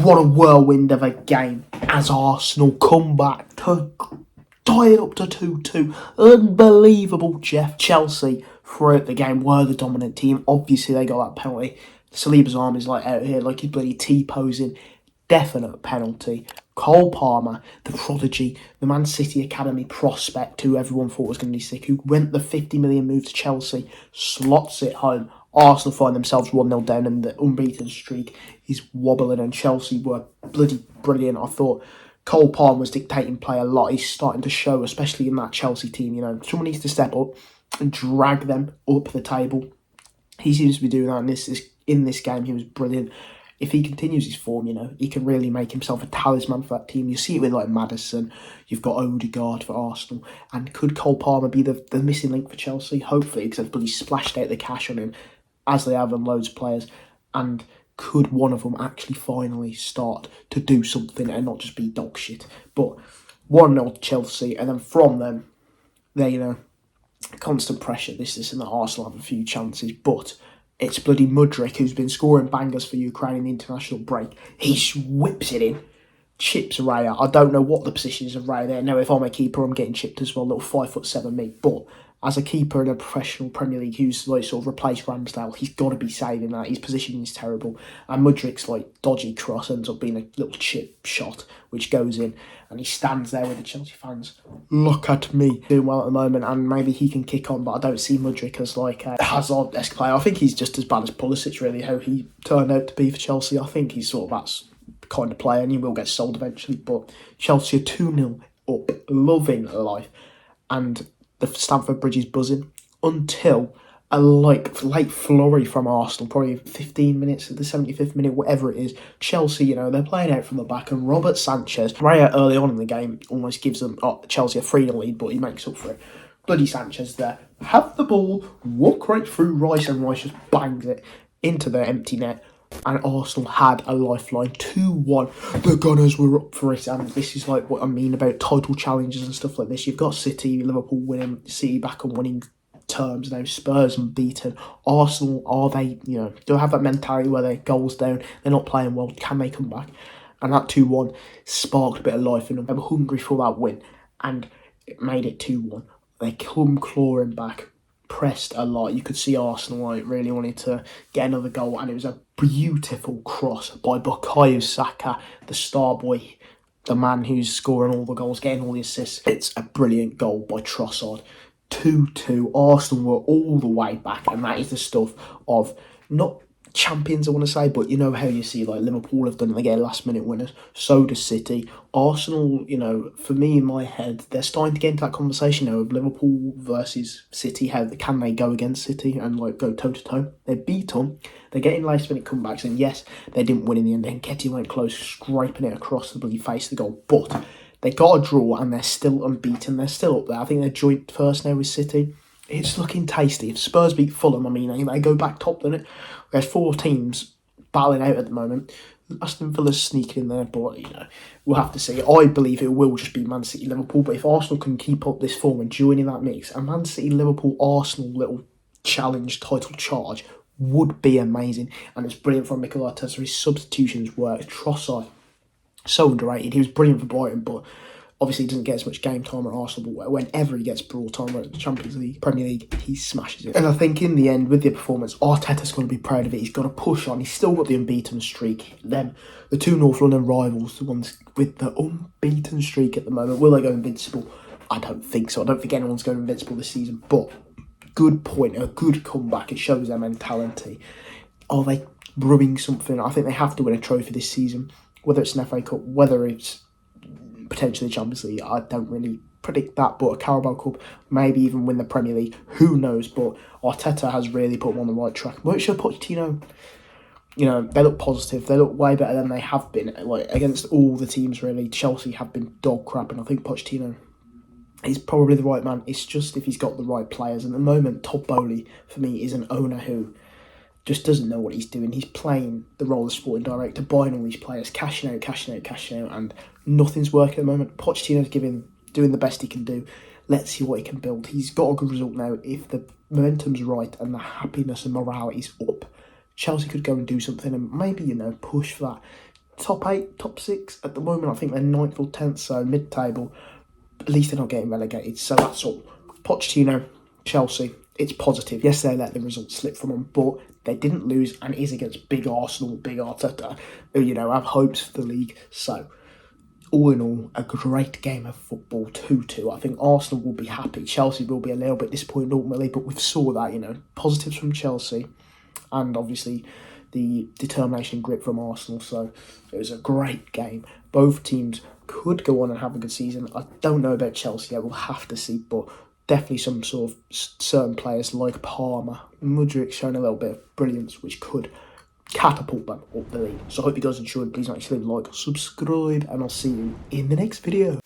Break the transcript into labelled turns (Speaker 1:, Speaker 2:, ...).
Speaker 1: what a whirlwind of a game as Arsenal come back to tie it up to 2-2. Unbelievable, Jeff. Chelsea, throughout the game, were the dominant team. Obviously, they got that penalty. Saliba's arm is out here, like he's bloody T-posing. Definite penalty. Cole Palmer, the prodigy, the Man City Academy prospect who everyone thought was going to be sick, who went the 50 million move to Chelsea, slots it home. Arsenal find themselves 1-0 down and the unbeaten streak is wobbling, and Chelsea were bloody brilliant. I thought Cole Palmer was dictating play a lot. He's starting to show, especially in that Chelsea team, someone needs to step up and drag them up the table. He seems to be doing that in this game. He was brilliant. If he continues his form, he can really make himself a talisman for that team. You see it with Maddison, you've got Odegaard for Arsenal, and could Cole Palmer be the missing link for Chelsea? Hopefully, because they've bloody splashed out the cash on him, as they have on loads of players, and could one of them actually finally start to do something and not just be dog shit? But 1-0 Chelsea, and then from them, they, constant pressure, this and that. Arsenal have a few chances, but it's bloody Mudryk who's been scoring bangers for Ukraine in the international break. He whips it in, chips Raya. I don't know what the position is of Raya there. Now, if I'm a keeper, I'm getting chipped as well, little 5'7" me. But as a keeper in a professional Premier League who's sort of replaced Ramsdale, he's got to be saving that. His positioning is terrible. And Mudryk's dodgy cross ends up being a little chip shot, which goes in. And he stands there with the Chelsea fans. Look at me. Doing well at the moment, and maybe he can kick on, but I don't see Mudryk as a Hazard-esque player. I think he's just as bad as Pulisic, really, how he turned out to be for Chelsea. I think he's sort of that kind of player, and he will get sold eventually. But Chelsea are 2-0 up, loving life. And the Stamford Bridge is buzzing until a late flurry from Arsenal, probably 15 minutes at the 75th minute, whatever it is. Chelsea, they're playing out from the back, and Robert Sanchez, Raya early on in the game, almost gives them Chelsea a 3-0 lead, but he makes up for it. Bloody Sanchez there, have the ball, walk right through Rice, and Rice just bangs it into the empty net. And Arsenal had a lifeline, 2-1. The Gunners were up for it, and this is what I mean about title challenges and stuff like this. You've got City, Liverpool winning, City back on winning terms now, Spurs unbeaten. Arsenal, are they, do they have that mentality where their goals down, they're not playing well, can they come back? And that 2-1 sparked a bit of life in them. They were hungry for that win, and it made it 2-1. They come clawing back, pressed a lot. You could see Arsenal really wanted to get another goal, and it was a beautiful cross by Bukayo Saka, the star boy, the man who's scoring all the goals, getting all the assists. It's a brilliant goal by Trossard. 2-2. Arsenal were all the way back, and that is the stuff of not champions, I want to say, but how you see Liverpool have done it, they get last minute winners, so does City. Arsenal, for me in my head, they're starting to get into that conversation now of Liverpool versus City. How can they go against City and go toe to toe? They beat them, they're getting last minute comebacks, and yes, they didn't win in the end. Then Nketiah went close, scraping it across the bloody face of the goal, but they got a draw and they're still unbeaten. They're still up there. I think they're joint first now with City. It's looking tasty. If Spurs beat Fulham, they go back top, don't it? There's 4 teams battling out at the moment. Aston Villa's sneaking in there, but, we'll have to see. I believe it will just be Man City, Liverpool, but if Arsenal can keep up this form and join in that mix, a Man City, Liverpool, Arsenal little challenge, title charge would be amazing. And it's brilliant from Mikel Arteta. His substitutions work. Trossard, so underrated. He was brilliant for Brighton, but obviously he doesn't get as much game time at Arsenal, but whenever he gets broad time at the Champions League, Premier League, he smashes it. And I think in the end, with the performance, Arteta's going to be proud of it. He's got to push on. He's still got the unbeaten streak. Then the 2 North London rivals, the ones with the unbeaten streak at the moment, will they go invincible? I don't think so. I don't think anyone's going invincible this season, but good point, a good comeback. It shows their mentality. Are they brewing something? I think they have to win a trophy this season, whether it's an FA Cup, whether it's potentially Champions League. I don't really predict that, but a Carabao Cup, maybe even win the Premier League, who knows? But Arteta has really put them on the right track. Mauricio Pochettino, they look positive. They look way better than they have been, against all the teams really. Chelsea have been dog crap, and I think Pochettino is probably the right man. It's just if he's got the right players. And at the moment, Todd Bowley, for me, is an owner who just doesn't know what he's doing. He's playing the role of sporting director, buying all these players, cashing out, and nothing's working at the moment. Pochettino's doing the best he can do. Let's see what he can build. He's got a good result now. If the momentum's right and the happiness and morale is up, Chelsea could go and do something and maybe, push for that top 8, top 6 at the moment. I think they're 9th or 10th, so mid-table. At least they're not getting relegated, so that's all. Pochettino, Chelsea, it's positive. Yes, they let the results slip from them, but they didn't lose, and it is against big Arsenal, big Arteta, who, have hopes for the league. So, all in all, a great game of football, 2-2. I think Arsenal will be happy. Chelsea will be a little bit disappointed ultimately, but we saw that, positives from Chelsea, and obviously the determination and grit from Arsenal. So it was a great game. Both teams could go on and have a good season. I don't know about Chelsea. I will have to see, but definitely some sort of certain players like Palmer, mudryk showing a little bit of brilliance, which could catapult them up the league. So I hope you guys enjoyed. Please make sure to like, subscribe, and I'll see you in the next video.